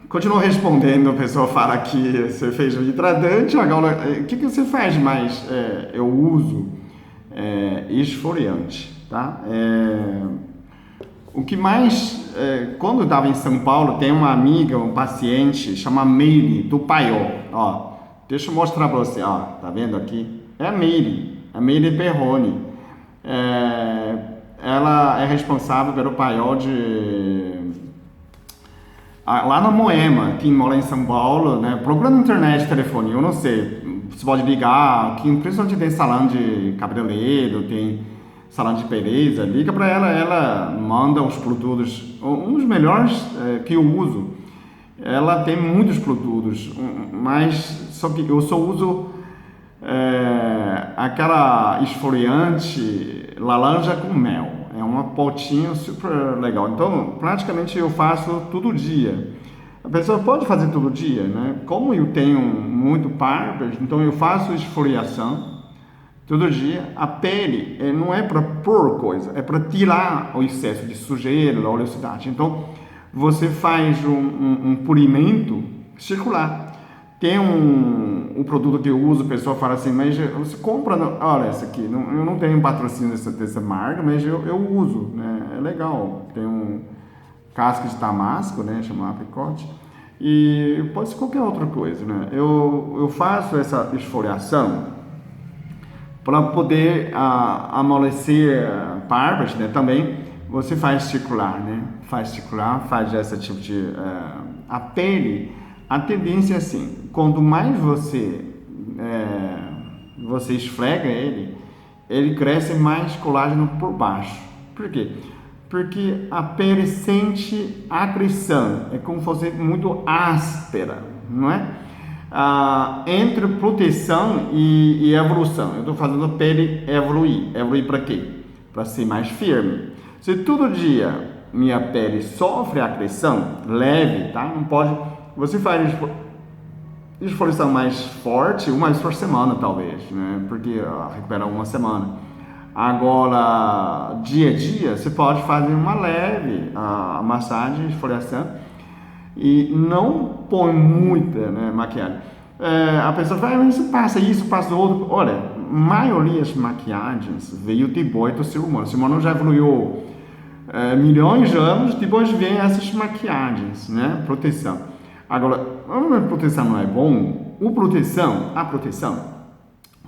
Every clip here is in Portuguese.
Continuo respondendo, a pessoa fala que você fez o hidratante, agora o que você faz mais? Eu uso esfoliante, tá? O que mais, quando eu estava em São Paulo, tem uma amiga, um paciente, chama Meire, do Paiol, ó, deixa eu mostrar para você, ó, tá vendo aqui? É a Meire Perrone. Ela é responsável pelo Paiol lá na Moema, quem mora em São Paulo, né? Procura na internet, telefone, eu não sei, você pode ligar, que principalmente tem salão de cabeleireiro, tem salão de beleza, liga para ela manda os produtos, um dos melhores que eu uso. Ela tem muitos produtos, mas só que eu só uso aquela esfoliante laranja com mel. É uma potinha super legal. Então, praticamente eu faço todo dia. A pessoa pode fazer todo dia, né? Como eu tenho muito barbas, então eu faço esfoliação todo dia. A pele não é para pôr coisa, é para tirar o excesso de sujeira, da oleosidade. Então, você faz um polimento circular. Tem um produto que eu uso, o pessoal fala assim, mas você compra, olha essa aqui, eu não tenho patrocínio dessa marca, mas eu uso, né? É legal, tem casca de damasco, né? Chama apricote, e pode ser qualquer outra coisa, né? Eu faço essa esfoliação para poder amolecer barbas, né? Também você faz circular, né? Faz essa tipo de... a pele, a tendência é assim, quanto mais você esfrega ele cresce mais colágeno por baixo. Por quê? Porque a pele sente agressão, é como se fosse muito áspera, não é? Entre proteção e evolução. Eu estou fazendo a pele evoluir. Evoluir para quê? Para ser mais firme. Se todo dia minha pele sofre agressão leve, tá? Não pode. Você faz esfoliação mais forte, uma vez por semana, talvez, né? Porque recupera uma semana. Agora, dia a dia, você pode fazer uma leve massagem, esfoliação, e não põe muita, né, maquiagem. A pessoa fala, mas passa isso, passa outro. Olha, a maioria das maquiagens veio depois do ser humano. O ser humano já evoluiu milhões de anos, depois vem essas maquiagens, né, proteção. Agora, a proteção não é bom. A proteção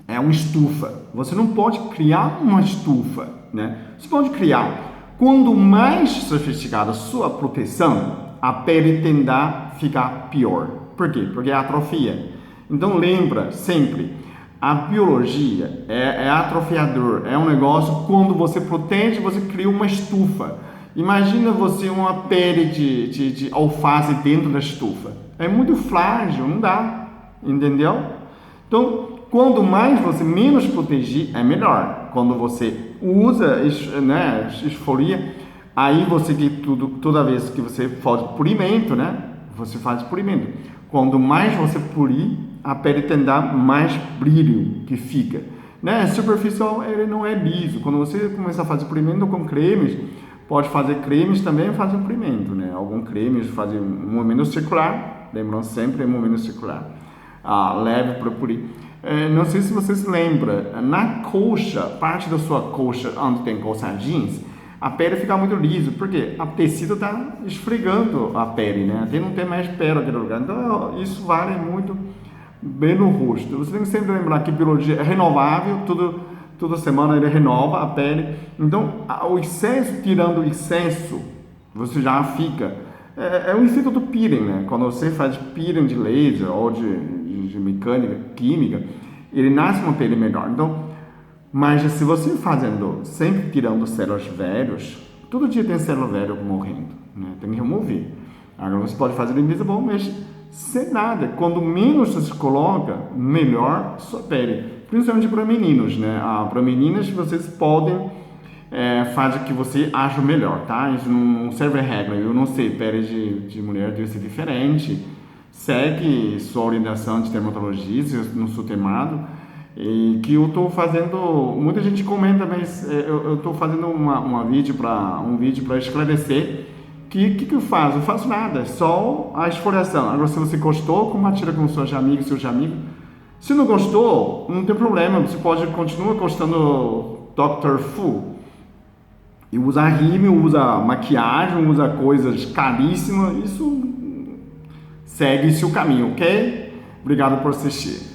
é uma estufa. Você não pode criar uma estufa, né? Você pode criar. Quando mais sofisticada a sua proteção, a pele tende a ficar pior. Por quê? Porque é atrofia. Então lembra sempre, a biologia é atrofiador. É um negócio, quando você protege, você cria uma estufa. Imagina você uma pele de alface dentro da estufa. É muito frágil, não dá. Entendeu? Então, quanto mais você menos proteger, é melhor. Quando você usa, né, esfolia, aí você toda vez que você faz polimento, né? Você faz polimento. Quanto mais você polir, a pele tende a dar mais brilho que fica. Né? Superficial, ele não é liso. Quando você começa a fazer polimento com cremes, pode fazer cremes também fazer um polimento, né? Alguns cremes fazem um movimento circular, lembrando sempre um movimento circular, leve para polir. Não sei se vocês lembram, na coxa, parte da sua coxa onde tem calça jeans, a pele fica muito lisa, porque o tecido está esfregando a pele, né? Até não tem mais pele naquele lugar. Então isso vale muito bem no rosto. Você tem que sempre lembrar que biologia é renovável, toda semana ele renova a pele. Então o excesso, tirando o excesso, você já fica. É o efeito do peeling, né? Quando você faz peeling de laser ou de mecânica, química, ele nasce uma pele melhor. Então, mas se você fazendo, sempre tirando células velhas, todo dia tem célula velha morrendo, né? Tem que remover. Agora você pode fazer invisible, mas sem nada. Quando menos você se coloca, melhor sua pele. Principalmente para meninos, né? Para meninas, vocês podem fazer o que você acha melhor, tá? Isso não serve regra. Eu não sei, pele de mulher deve ser diferente. Segue sua orientação de dermatologista, eu não sou temado. E que eu estou fazendo, muita gente comenta, mas eu estou fazendo um vídeo para esclarecer que eu faço? Eu faço nada, é só a esfoliação. Agora, se você gostou, compartilha com seus amigos. Se não gostou, não tem problema, você pode continuar gostando Dr. Fu. E usa rímel, usa maquiagem, usa coisas caríssimas, isso segue seu caminho, ok? Obrigado por assistir.